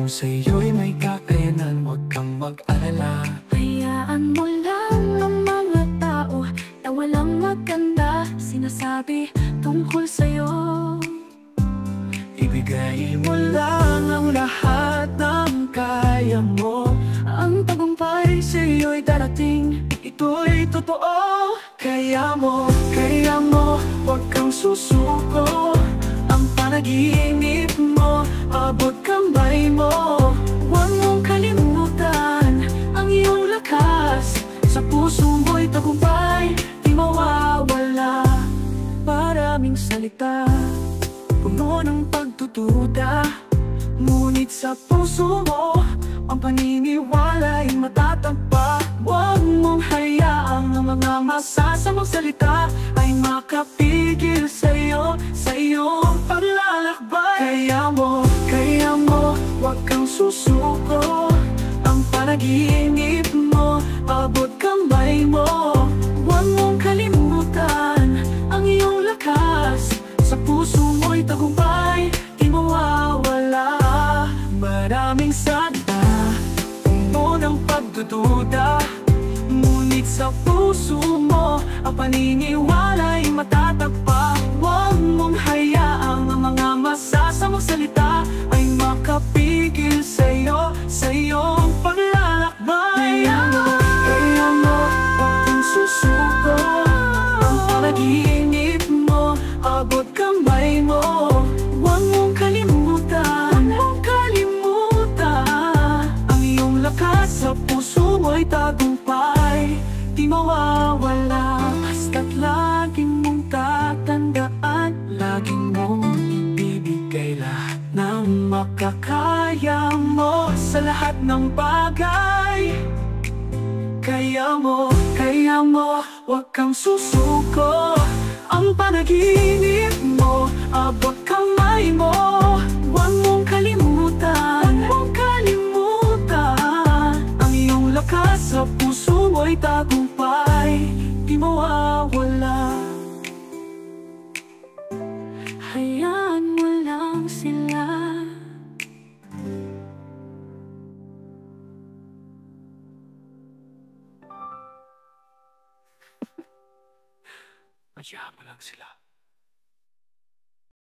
Kung sa'yo'y may kakayanan, huwag kang mag-alala. Hayaan mo lang ang mga tao na walang maganda sinasabi tungkol sa'yo. Ibigay mo lang ang lahat ng kaya mo. Ang tagumpay Sa'yo'y darating, ito'y totoo. Kaya mo, huwag kang susuko. Ang panaginip mo, abot kamay mo. huwag mong kalimutan ang iyong lakas. Sa puso mo'y tagumpay, di mawawala. Maraming salita, puno ng pagdududa, ngunit sa puso mo, ang paniniwala'y matatagpa. Huwag mong hayaang ang mga masasamang salita ay makapigil sa'yo, sa iyong paglalakbay. Kaya mo, huwag kang susuko. Ang panaginip mo, abot kamay mo. Huwag mong kalimutan ang iyong lakas. Sa puso mo'y tagumpay, di mawawala. Maraming salita, puno ng pagdududa, ngunit sa puso mo, ang paniniwala'y matatagpa. Huwag mong hayaang ang mga masasamang salita ay makapigil sa'yo, sa iyong paglalakbay. Kaya mo, huwag kang susuko. Ang panaginip mo, abot kamay mo. Huwag mong kalimutan ang iyong lakas. Sa puso mo'y tagumpay, di mawawala. Basta't laging mong tatandaan, laging mong ibibigay lahat ng makakaya mo sa lahat ng bagay. Kaya mo, huwag kang susuko. Ang panaginip mo, abot kamay mo. Huwag mong kalimutan ang iyong lakas. Sa puso mo'y tagumpay, di mawawala. Hayaan mo lang sila. Hayaan mo lang sila.